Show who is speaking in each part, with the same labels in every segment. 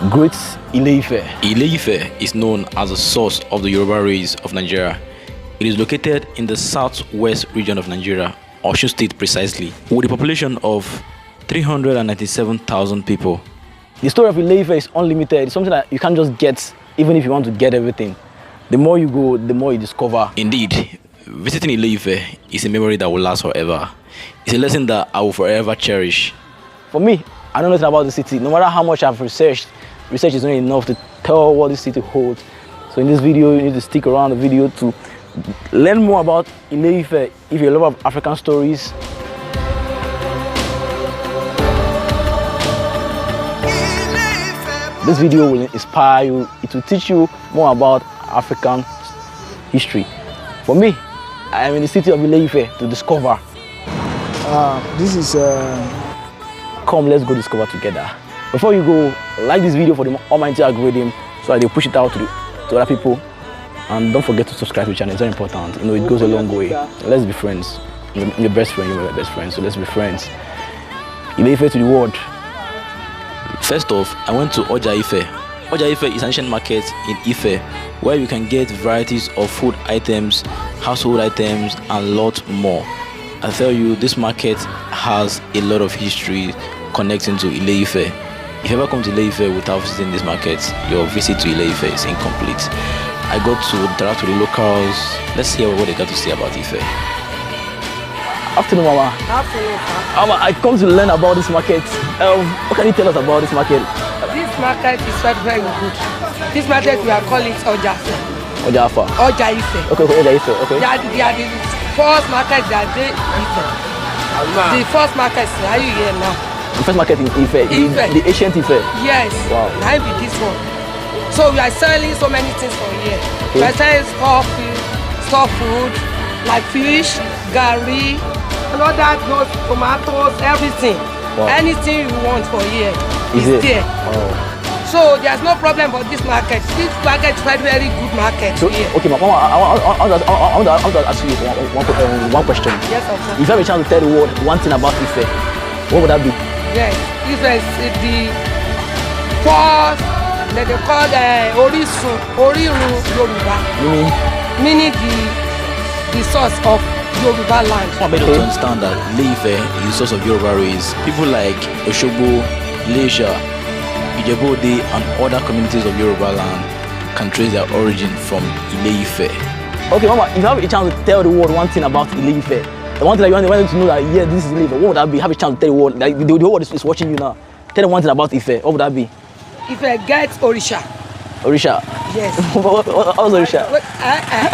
Speaker 1: Great Ile-Ife.
Speaker 2: Ile-Ife is known as the source of the Yoruba race of Nigeria. It is located in the southwest region of Nigeria, Osun State precisely, with a population of 397,000 people.
Speaker 1: The story of Ile-Ife is unlimited. It's something that you can't just get, even if you want to get everything. The more you go, the more you discover.
Speaker 2: Indeed, visiting Ile-Ife is a memory that will last forever. It's a lesson that I will forever cherish.
Speaker 1: For me, I know nothing about the city. No matter how much I've research is not enough to tell what this city holds. So in this video, you need to stick around the video to learn more about Ile-Ife if you're a lover of African stories. This video will inspire you. It will teach you more about African history. For me, I am in the city of Ile-Ife to discover. Come, let's go discover together. Before you go, like this video for the almighty algorithm so that they push it out to other people. And don't forget to subscribe to the channel. It's very important. You know, it goes a long way. Let's be friends. I'm your best friend, you're my best friend, so let's be friends. Ile-Ife to the world.
Speaker 2: First off, I went to Oja-Ife. Oja-Ife is an ancient market in Ife where you can get varieties of food items, household items, and lot more. I tell you, this market has a lot of history connecting to Ile-Ife. If you ever come to Ile-Ife without visiting this market, your visit to Ile-Ife is incomplete. I got to interact with the locals. Let's hear what they got to say about Ife.
Speaker 1: Afternoon, Mama.
Speaker 3: Afternoon, sir.
Speaker 1: Mama, I come to learn about this market. What can you tell us about this market?
Speaker 3: This market is very good. This market we are calling Oja-Ife.
Speaker 1: Oja-Ife.
Speaker 3: Oja-Ife.
Speaker 1: Okay, Oja-Ife. Okay.
Speaker 3: They are the first market that they Ife. The first market, are you here now?
Speaker 1: The first market in Ife.
Speaker 3: Ife.
Speaker 1: The ancient Ife.
Speaker 3: Yes.
Speaker 1: Wow.
Speaker 3: Now be this one. So we are selling so many things for here.
Speaker 1: Okay.
Speaker 3: We are selling store food like fish, gari, and all that, those tomatoes, everything.
Speaker 1: Wow.
Speaker 3: Anything you want for here is there.
Speaker 1: Wow.
Speaker 3: So there's no problem for this market. This market is very good market
Speaker 1: So,
Speaker 3: here.
Speaker 1: okay, Mama, I want to ask you one question.
Speaker 3: Yes, of course.
Speaker 1: If you have a chance to tell the world one thing about Ife, what would that be?
Speaker 3: Yes, Ife is the first that they call Orisha Yoruba, meaning the source of Yorubaland.
Speaker 2: I made to understand that Ile-Ife is the source of Yoruba race. People like Osogbo, Ilesha, Ijebu-Ode, and other communities of Yorubaland can trace their origin from Ile-Ife.
Speaker 1: Okay, Mama, if you have a chance to tell the world one thing about Ile-Ife, the one thing that you want them to know that, yeah, this is Ile-Ife, what would that be? Have a chance to tell the world, like the whole world is watching you now. Tell them one thing about Ife, what would that be?
Speaker 3: Ife gets Orisha.
Speaker 1: Orisha?
Speaker 3: Yes.
Speaker 1: What's Orisha?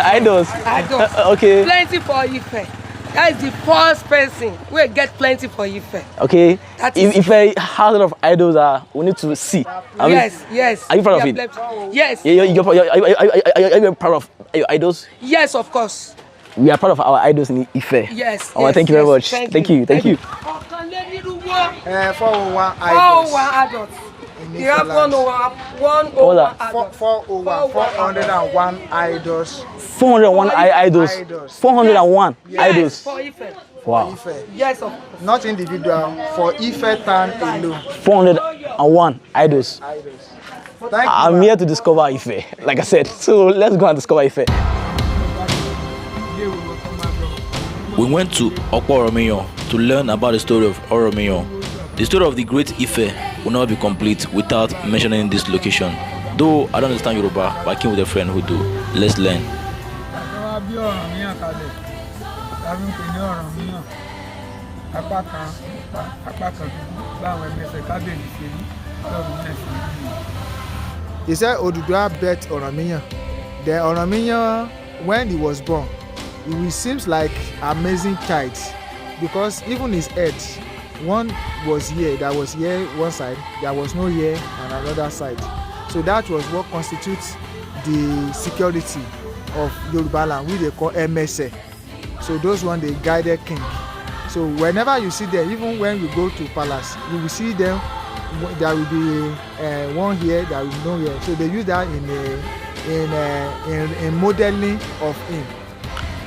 Speaker 1: Idols.
Speaker 3: Idols.
Speaker 1: Okay.
Speaker 3: Plenty for Ife. That is the first person we get plenty for Ife.
Speaker 1: Okay.
Speaker 3: That is
Speaker 1: Ife has a lot of idols that we need to see.
Speaker 3: Yes.
Speaker 1: Are you proud of it?
Speaker 3: Yes.
Speaker 1: Are you proud of your idols?
Speaker 3: Yes, of course.
Speaker 1: We are proud of our idols in Ife.
Speaker 3: Yes.
Speaker 1: Thank you very much. Thank you.
Speaker 3: 401 adults. You have 101 adults.
Speaker 4: 401 idols.
Speaker 1: 401 idols. 401 idols.
Speaker 3: For Ife.
Speaker 1: Wow.
Speaker 4: Ife.
Speaker 3: Yes, of course.
Speaker 4: Not individual, for Ife town alone.
Speaker 1: 401 idols.
Speaker 4: Thank
Speaker 1: I'm
Speaker 4: you.
Speaker 1: here to discover Ife, like I said. So let's go and discover Ife.
Speaker 2: We went to Oramiyan to learn about the story of Oramiyan. The story of the great Ife will not be complete without mentioning this location. Though I don't understand Yoruba, but I came with a friend who do. Let's learn.
Speaker 4: He said Oduduwa birthed Oramiyan. The Oramiyan, when he was born, he seems like an amazing child because even his head, one was here, that was here one side, there was no here on another side. So that was what constitutes the security of Yorubaland, which they call enmity. So those one they guided king. So whenever you see them, even when you go to palace, you will see them. There will be one here, there will be no here. So they use that in modeling of him.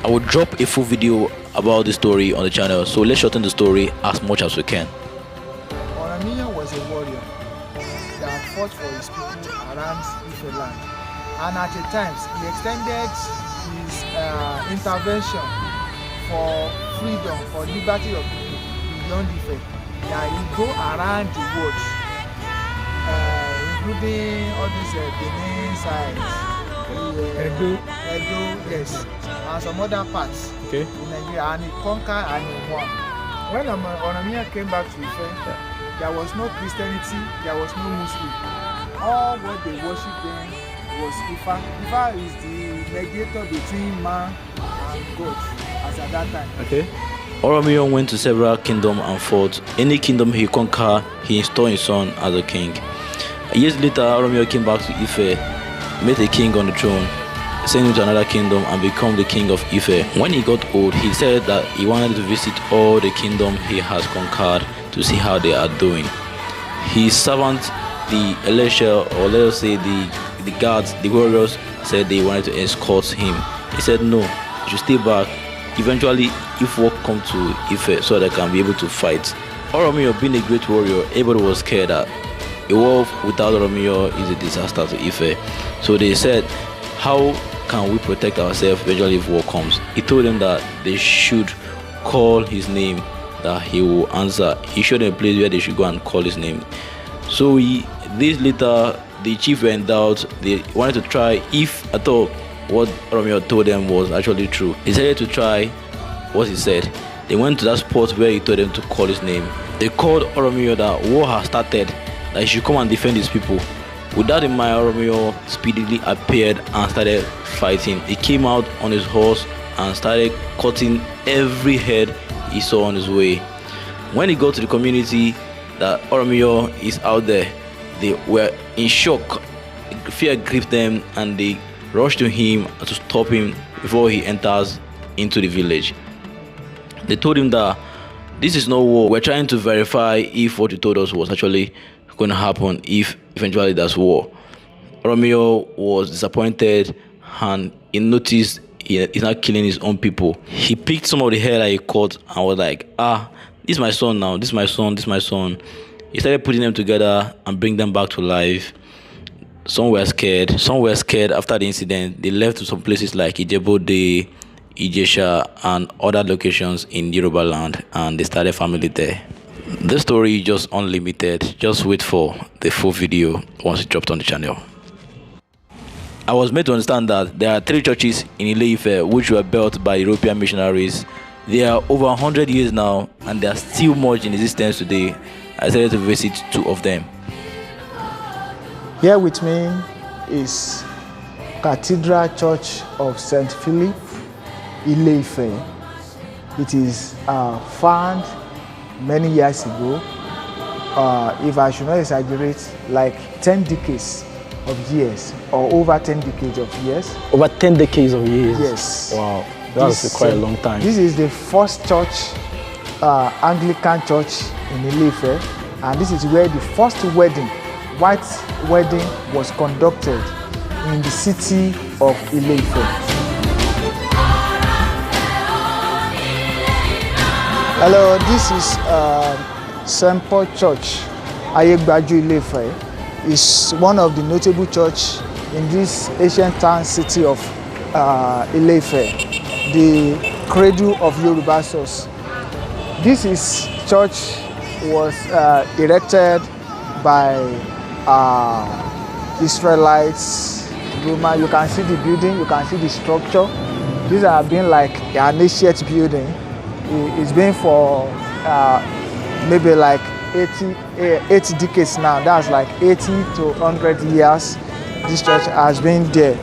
Speaker 2: I will drop a full video about the story on the channel, so let's shorten the story as much as we can.
Speaker 4: Oramiyan was a warrior that fought fought for his people around Ife land. And at a times, he extended his intervention for freedom, for liberty of people beyond Ife. That he go around the world, including all these Benin sides, Edo, yes, and some other parts in Nigeria, and he conquered and he won. When Oramiyan came back to Ife, there was no Christianity, there was no Muslim. All what they worshipped then was Ifa. Ifa is the mediator between man and God, as at that time.
Speaker 2: Oramiyan went to several kingdoms and fought. Any kingdom he conquered, he installed his son as a king. Years later, Oramiyan came back to Ife, met a king on the throne, sent him to another kingdom and become the king of Ife. When he got old, he said that he wanted to visit all the kingdoms he has conquered to see how they are doing. His servant, the Elisha, or let us say the guards, the warriors, said they wanted to escort him. He said no, he should stay back. Eventually, if war come to Ife, so they can be able to fight. Oramiyan, being a great warrior, everybody was scared that a war without Oramiyan is a disaster to Ife. So they said, how can we protect ourselves eventually if war comes? He told them that they should call his name, that he will answer. He showed them a place where they should go and call his name. So days later, the chief were in doubt. They wanted to try if at all what Oramiyan told them was actually true. He decided to try what he said. They went to that spot where he told them to call his name. They called Oramiyan that war has started, that he should come and defend his people. With that in mind, Oramiyan speedily appeared and started fighting. He came out on his horse and started cutting every head he saw on his way. When he got to the community that Oramiyan is out there, they were in shock. Fear gripped them and they rushed to him to stop him before he enters into the village. They told him that this is no war. We're trying to verify if what you told us was actually going to happen, if eventually there's war. Oramiyan was disappointed and he noticed he's not killing his own people. He picked some of the hair that he caught and was like, this is my son now, this is my son, this is my son. He started putting them together and bring them back to life. Some were scared after the incident. They left to some places like Ijebu-Ode, Ijesha and other locations in Yorubaland, and they started family there. This story is just unlimited. Just wait for the full video once it dropped on the channel. I was made to understand that there are 3 churches in Ile-Ife which were built by European missionaries. They are over 100 years now and they are still much in existence today. I decided to visit 2 of them.
Speaker 4: Here with me is Cathedral Church of St. Philip, Ile-Ife. It is found many years ago, if I should not exaggerate, like 10 decades of years, or over 10 decades of years.
Speaker 1: Over 10 decades of years?
Speaker 4: Yes.
Speaker 1: Wow, that's quite a long time.
Speaker 4: This is the first church, Anglican church in Ile-Ife, and this is where the first white wedding was conducted in the city of Ile-Ife. Hello, this is St. Paul Church, Ayegbaju Ile-Ife. It's one of the notable church in this ancient town city of Ile-Ife, the cradle of Yoruba source. This church was erected by Israelites, Roman. You can see the building, you can see the structure. These have been like an ancient building. It's been for maybe like 80 decades now. That's like 80 to 100 years this church has been there.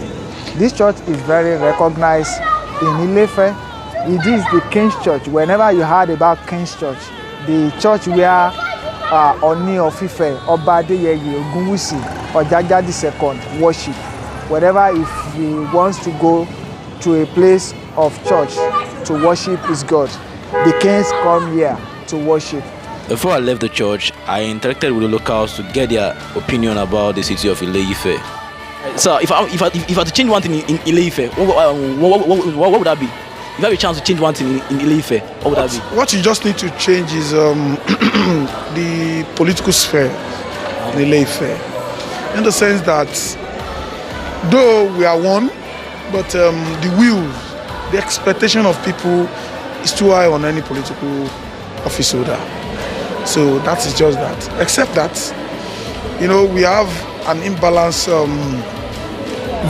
Speaker 4: This church is very recognized in Ile-Ife. It is the King's Church. Whenever you heard about King's Church, the church where Ooni of Ife, Adeyeye, Ogunwusi, Ojaja II worship. Whenever if he wants to go to a place of church to worship his God, the kings come here to worship.
Speaker 2: Before I left the church, I interacted with the locals to get their opinion about the city of Ile-Ife. So if I had to change one thing in Ile-Ife, what would that be? If you have a chance to change one thing in Ile-Ife, what would that be?
Speaker 5: What you just need to change is the political sphere in Ile-Ife. in the sense that though we are one, but the will, the expectation of people is too high on any political office holder. So that is just that. Except that, you know, we have an imbalanced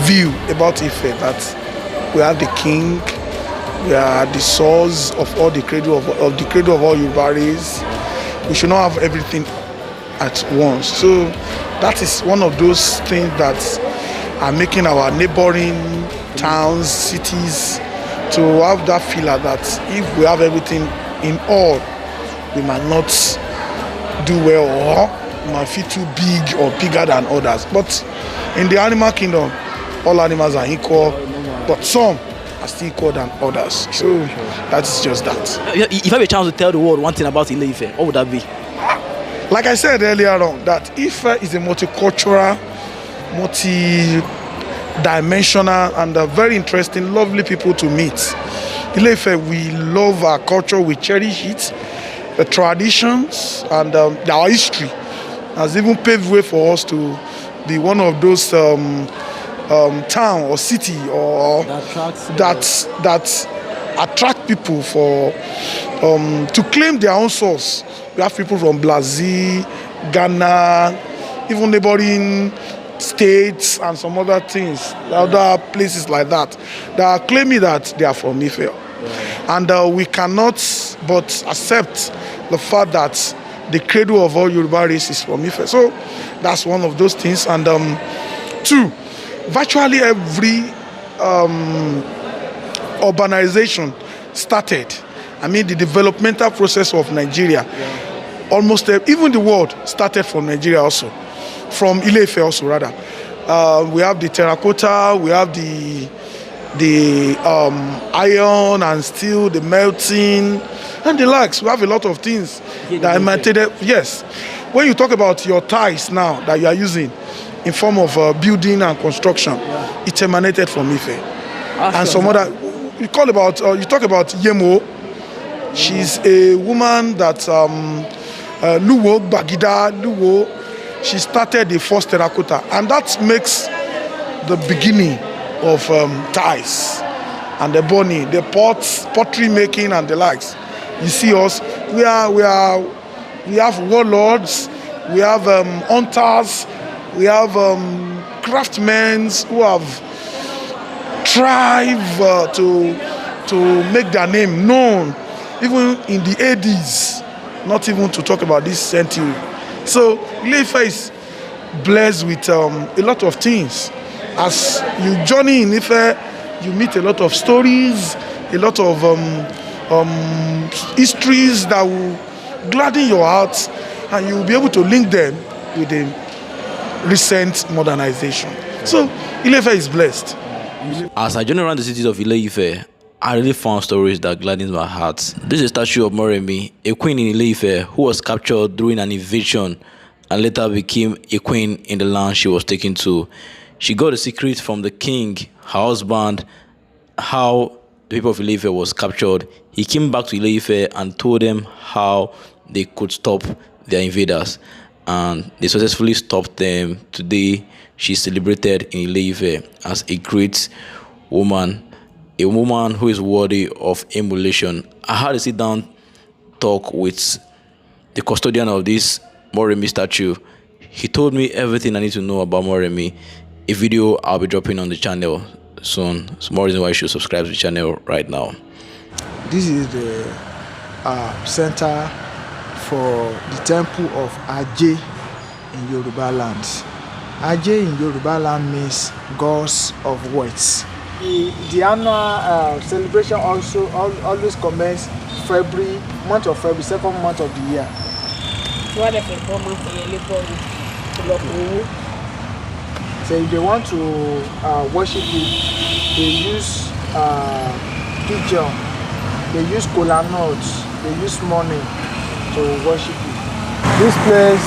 Speaker 5: view about Ife, that we have the king, we are the source of all the cradle of all Yoruba race. We should not have everything at once. So that is one of those things that are making our neighboring towns, cities, to have that feeler that if we have everything in all, we might not do well, or we might feel too big or bigger than others. But in the animal kingdom, all animals are equal, but some are still equal than others. So that is just that.
Speaker 2: If I have a chance to tell the world one thing about Ile-Ife, what would that be?
Speaker 5: Like I said earlier on, that Ife is a multicultural, multi-dimensional, and very interesting, lovely people to meet. Ile-Ife, we love our culture, we cherish it, the traditions, and our history has even paved way for us to be one of those town or city or that attract people for to claim their own source. We have people from Brazil, Ghana, even neighboring states and some other things, other places like that, that are claiming that they are from Ife. And we cannot but accept the fact that the cradle of all Yoruba race is from Ife. So that's one of those things. And two, virtually every urbanization started. I mean, the developmental process of Nigeria, almost even the world started from Nigeria also, from Ile-Ife also rather. We have the terracotta, we have the iron and steel, the melting, and the likes. We have a lot of things that emanated. Yes, when you talk about your tiles now that you are using in form of building and construction, it emanated from Ife. And some other, you talk about Yemo. She's a woman that Luwo Bagida Luwo. She started the first terracotta, and that makes the beginning of ties and the burning, the pottery making and the likes. You see us, we have warlords, we have hunters, we have craftsmen who have tried to make their name known, even in the 80s, not even to talk about this century. So Ile-Ife is blessed with a lot of things. As you journey in Ife, you meet a lot of stories, a lot of histories that will gladden your heart, and you will be able to link them with the recent modernization. So Ile-Ife is blessed.
Speaker 2: As I journey around the cities of Ile-Ife, I really found stories that gladdens my heart. This is a statue of Moremi, a queen in Ile-Ife who was captured during an invasion and later became a queen in the land she was taken to. She got a secret from the king, her husband, how the people of Ile-Ife was captured. He came back to Ile-Ife and told them how they could stop their invaders. And they successfully stopped them. Today, she's celebrated in Ile-Ife as a great woman, a woman who is worthy of emulation. I had a sit-down talk with the custodian of this Moremi statue. He told me everything I need to know about Moremi. A video I'll be dropping on the channel soon. It's more reason why you should subscribe to the channel right now.
Speaker 4: This is the center for the temple of Aje in Yorubaland. Aje in Yorubaland means gods of wealth. The annual celebration also always commences February, month of February, second month of the year. So if they want to worship it, they use pigeon, they use kola nuts, they use money to worship it. This place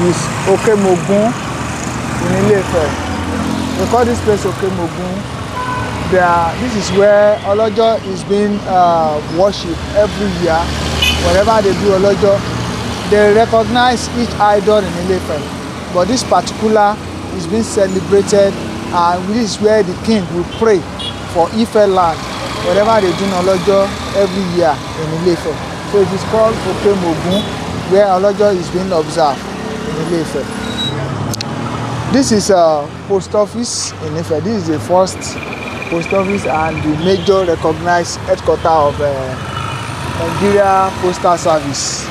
Speaker 4: is Okemogun in Ile-Ife. We call this place Okemogun. This is where Olojo is being worshipped every year. Whenever they do Olojo, they recognize each idol in Ile-Ife. But this particular is being celebrated, and this is where the king will pray for Ife land wherever they do Olojo every year in Ile-Ife. So it is called Okemogun, where Olojo is being observed in Ile-Ife. This is a post office in Ife. This is the first post office and the major recognized headquarters of Nigeria Postal Service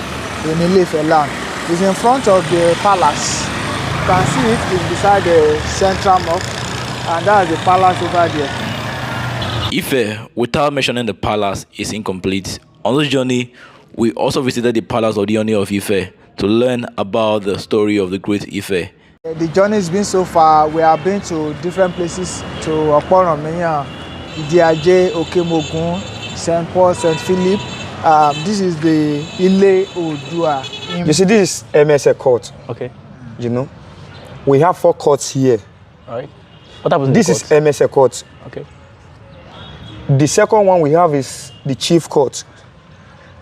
Speaker 4: in Ile-Ife land. It's in front of the palace. You can see it is beside the central mosque, and that's the palace over there.
Speaker 2: Ife, without mentioning the palace, is incomplete. On this journey, we also visited the palace of the Ooni of Ife to learn about the story of the great Ife.
Speaker 4: The journey has been so far. We have been to different places, to Oramiyan, Idiaje, Okemogun, St. Paul, St. Philip. This is the Oduduwa.
Speaker 6: You see, this is MSA court.
Speaker 1: Okay.
Speaker 6: You know, we have 4 courts here.
Speaker 1: All right. What happens in
Speaker 6: This
Speaker 1: the
Speaker 6: is
Speaker 1: courts?
Speaker 6: MSA court.
Speaker 1: Okay.
Speaker 6: The second one we have is the chief court.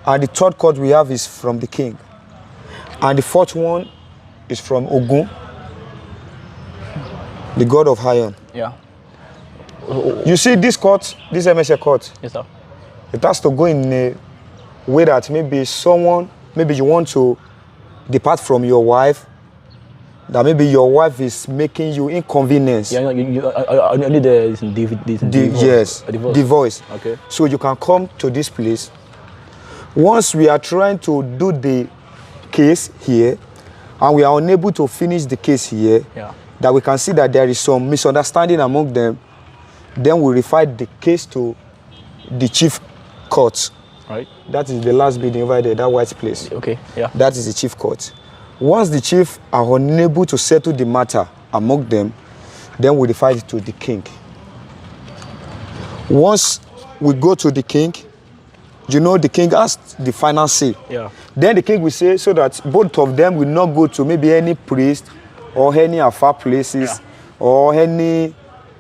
Speaker 6: And the third court we have is from the king. And the fourth one is from Ogun, the god of iron.
Speaker 1: Yeah.
Speaker 6: You see this court, this MSA court,
Speaker 1: Yes, sir.
Speaker 6: it has to go in a way that maybe you want to depart from your wife, that maybe your wife is making you inconvenience.
Speaker 1: Yeah, only the divorce.
Speaker 6: Yes,
Speaker 1: Divorce.
Speaker 6: divorce.
Speaker 1: Okay.
Speaker 6: So you can come to this place. Once we are trying to do the case here, and we are unable to finish the case here,
Speaker 1: Yeah.
Speaker 6: that we can see that there is some misunderstanding among them, then we refer the case to the chief court.
Speaker 1: Right.
Speaker 6: That is the last building over there, that white place.
Speaker 1: Okay. Yeah.
Speaker 6: That is the chief court. Once the chief are unable to settle the matter among them, then we refer it to the king. Once we go to the king, you know the king has the final say.
Speaker 1: Yeah.
Speaker 6: Then the king will say, so that both of them will not go to maybe any priest or any afar places, or any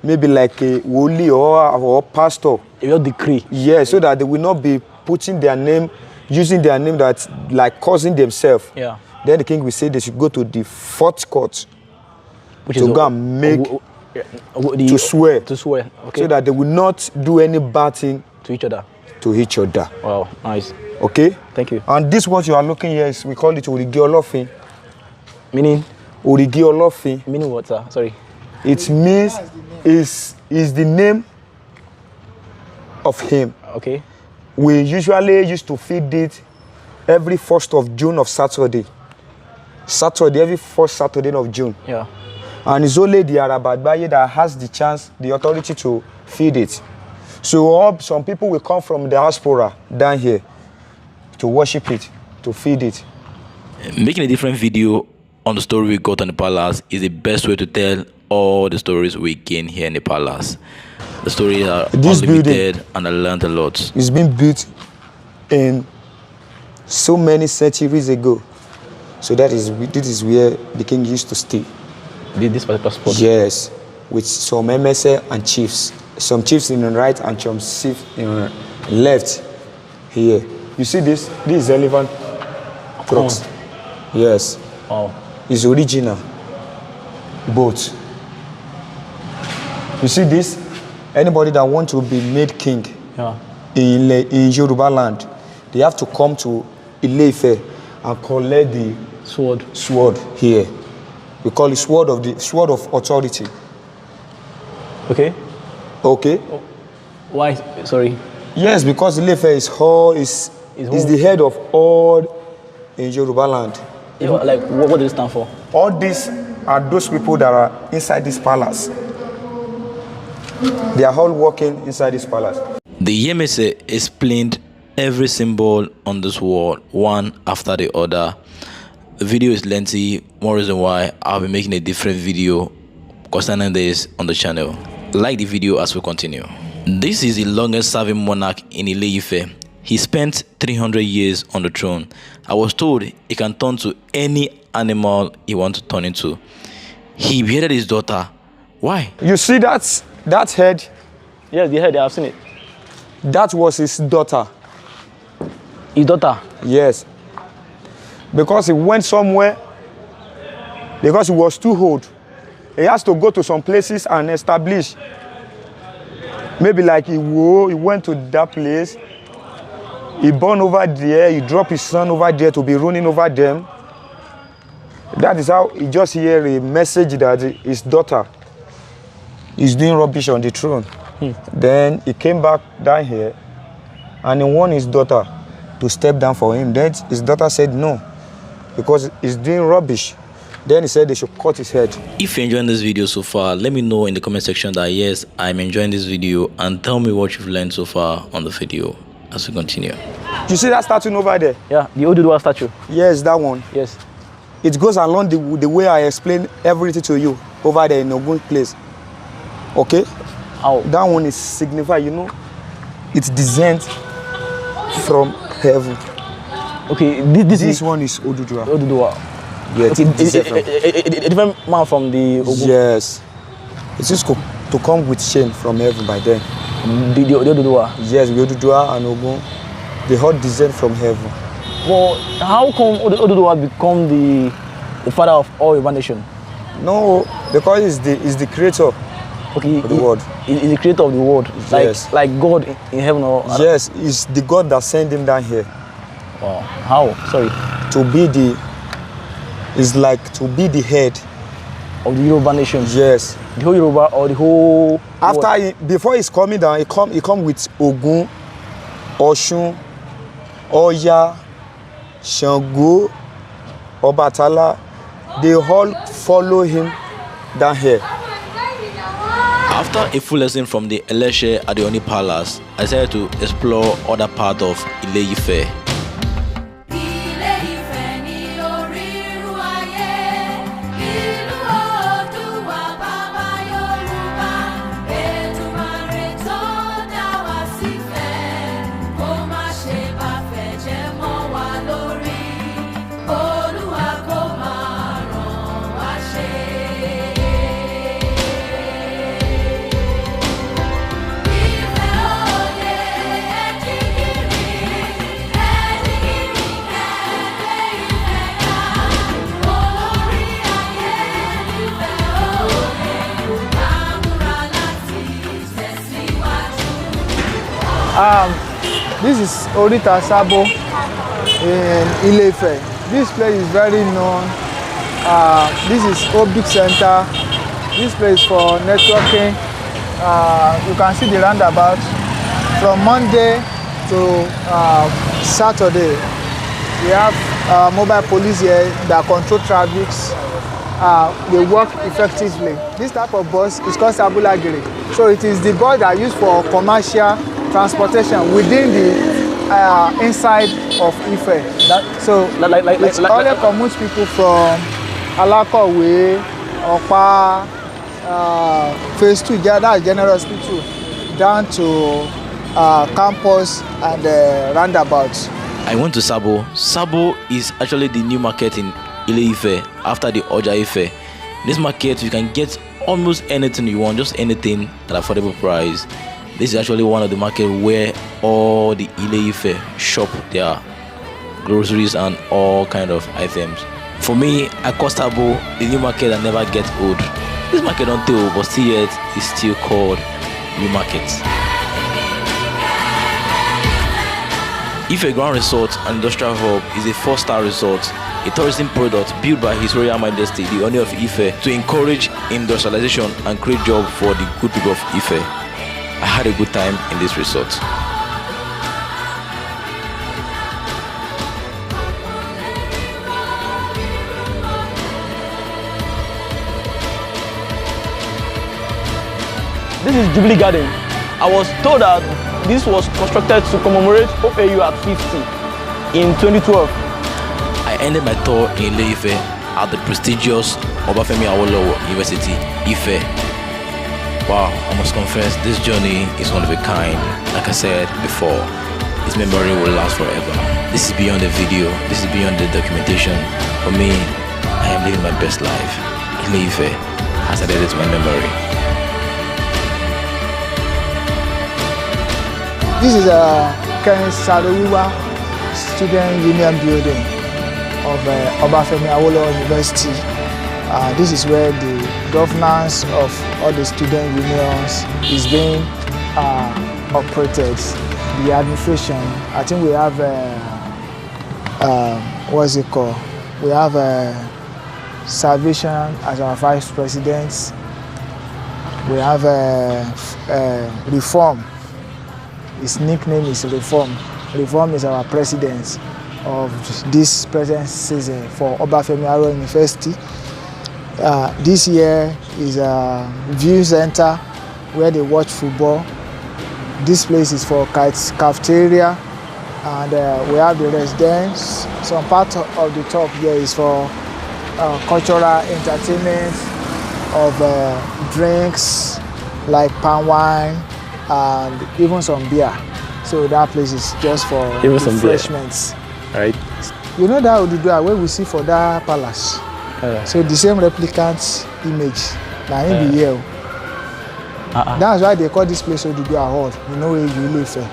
Speaker 6: maybe like a woli or pastor.
Speaker 1: Your decree.
Speaker 6: Yeah, so that they will not be putting their name, using their name that like causing themselves.
Speaker 1: Yeah.
Speaker 6: Then the king will say they should go to the 4th court
Speaker 1: Which
Speaker 6: to go and make, to swear.
Speaker 1: To swear. Okay.
Speaker 6: So that they will not do any bad thing
Speaker 1: to each other.
Speaker 6: to each other.
Speaker 1: Wow. Nice.
Speaker 6: Okay?
Speaker 1: Thank you.
Speaker 6: And this what you are looking here is, we call it Origi Olofin.
Speaker 1: Meaning?
Speaker 6: Origi Olofin.
Speaker 1: Meaning what, sir? Sorry.
Speaker 6: It means is the name of him.
Speaker 1: Okay.
Speaker 6: We usually used to feed it every 1st of June of Saturday. Every 1st Saturday of June.
Speaker 1: Yeah.
Speaker 6: And it's only the Arabagbaye that has the chance, the authority to feed it. So some people will come from the diaspora down here to worship it, to feed it.
Speaker 2: Making a different video on the story we got on the palace is the best way to tell all the stories we gain here in the palace. The stories are
Speaker 6: This
Speaker 2: unlimited and I learned a lot.
Speaker 6: It's been built in so many centuries ago. So this is where the king used to stay.
Speaker 1: This particular spot?
Speaker 6: Yes, with some MSA and chiefs. Some chiefs in the right and some chiefs in the left here. You see this? This is elephant crux. Yes.
Speaker 1: Wow.
Speaker 6: It's original. Both. You see this? Anybody that wants to be made king in Yorubaland, they have to come to Ile-Ife and collect the sword here. We call it sword of authority.
Speaker 1: Okay.
Speaker 6: Okay.
Speaker 1: Why? Sorry.
Speaker 6: Yes, because Ile-Ife is the head of all in Yorubaland.
Speaker 1: Like what does it stand for?
Speaker 6: All these are those people that are inside this palace. They are all working inside this palace.
Speaker 2: The Yemese explained every symbol on this wall, one after the other. The video is lengthy, more reason why I'll be making a different video concerning this on the channel. Like the video as we continue. This is the longest serving monarch in Ile-Ife. He spent 300 years on the throne. I was told he can turn to any animal he wants to turn into. He beheaded his daughter. Why?
Speaker 6: You see that head?
Speaker 1: Yes, the head, I've seen it.
Speaker 6: That was his daughter.
Speaker 1: His daughter?
Speaker 6: Yes. Because he went somewhere, because he was too old He has to go to some places and establish. Maybe like he went to that place. He born over there. He dropped his son over there to be running over them. That is how he just hear a message that his daughter is doing rubbish on the throne. Then he came back down here and he warned his daughter to step down for him. Then his daughter said no, because he's doing rubbish. Then he said they should cut his head.
Speaker 2: If you're enjoying this video so far, let me know in the comment section that yes, I'm enjoying this video, and tell me what you've learned so far on the video as we continue.
Speaker 6: You see that statue over there?
Speaker 1: Yeah, the Oduduwa statue.
Speaker 6: Yes, that one.
Speaker 1: Yes.
Speaker 6: It goes along the way I explained everything to you over there in Ogun place. Okay?
Speaker 1: How?
Speaker 6: That one is signified, you know, it's descent from heaven.
Speaker 1: Okay, this
Speaker 6: one is Oduduwa.
Speaker 1: Oduduwa.
Speaker 6: Yeah,
Speaker 1: okay, a different man from the Ogun.
Speaker 6: Yes. It's just to come with shame from heaven by then.
Speaker 1: The Oduduwa.
Speaker 6: Yes, the Oduduwa and Ogun, they all descend from heaven.
Speaker 1: Well, how come Oduduwa become the father of all Yoruba nation?
Speaker 6: No, because he's the creator.
Speaker 1: Okay,
Speaker 6: of the world.
Speaker 1: He's the creator of the world.
Speaker 6: Yes.
Speaker 1: Like God in heaven or
Speaker 6: yes, he's the God that sent him down here.
Speaker 1: Wow. How? Sorry.
Speaker 6: To be the head
Speaker 1: of the Yoruba nation.
Speaker 6: Yes.
Speaker 1: The whole Yoruba or the whole
Speaker 6: before he's coming down, he come with Ogun, Osun, Oya, Shango, Obatala. They all follow him down here.
Speaker 2: After a full lesson from the Ile-Ife at the Ooni Palace, I decided to explore other part of Ile-Ife.
Speaker 4: This is Orita Sabo in Ile-Ife. This place is very known. This is Obic Center. This place for networking. You can see the roundabout from Monday to Saturday. We have mobile police here that control traffic. They work effectively. This type of bus is called Sabulagiri. So it is the bus that used for commercial transportation within the inside of Ife. It only commutes people from Alakowe, Opa, Phase 2, that's General Hospital, down to campus and roundabouts.
Speaker 2: I went to Sabo. Sabo is actually the new market in Ile-Ife after the Oja-Ife. This market, you can get almost anything you want, just anything at affordable price. This is actually one of the markets where all the Ile-Ife shop their groceries and all kind of items. For me, I call Sabo the new market that never gets old. This market don't tell, but still yet is still called new market. Ife Grand Resort and Industrial Hub is a 4-star resort, a tourism product built by His Royal Majesty, the Ooni of Ife, to encourage industrialization and create jobs for the good people of Ife. I had a good time in this resort.
Speaker 1: This is Jubilee Garden. I was told that this was constructed to commemorate OAU at 50 in 2012.
Speaker 2: I ended my tour in Ile-Ife at the prestigious Obafemi Awolowo University, Ife. Wow, I must confess, this journey is one of a kind. Like I said before, its memory will last forever. This is beyond the video, this is beyond the documentation. For me, I am living my best life. Ile-Ife has added to my memory.
Speaker 4: This is a Ken Sarowiwa Student Union Building of Obafemi Awolowo University. This is where the governance of all the student unions is being operated. The administration, I think we have, what's it called? We have Salvation as our vice president. We have Reform. His nickname is Reform. Reform is our president of this present season for Obafemi University. This year is a view center where they watch football. This place is for cafeteria, and we have the residence. Some part of the top here is for cultural entertainment of drinks like palm wine and even some beer. So that place is just for refreshments.
Speaker 1: Right.
Speaker 4: You know that Oduduwa where we see for that palace. So the same replicant image. Now in the year. That's why they call this place Oduduwa Hall. You know where Ile-Ife.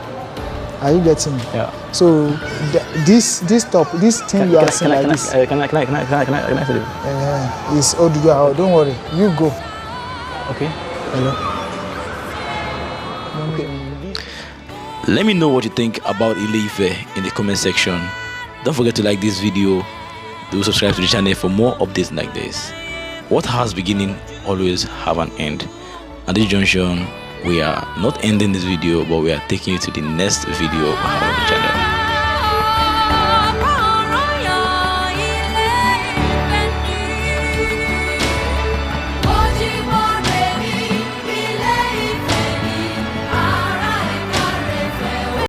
Speaker 4: Are you getting me?
Speaker 1: Yeah.
Speaker 4: So this thing you are seeing like this.
Speaker 1: Can I say it?
Speaker 4: It's Oduduwa Hall. Don't worry. You go.
Speaker 1: Okay.
Speaker 4: Hello.
Speaker 1: Okay.
Speaker 2: Let me know what you think about Ile-Ife in the comment section. Don't forget to like this video. Do subscribe to the channel for more updates like this. What has beginning always have an end. At this junction, we are not ending this video, but we are taking you to the next video on our channel.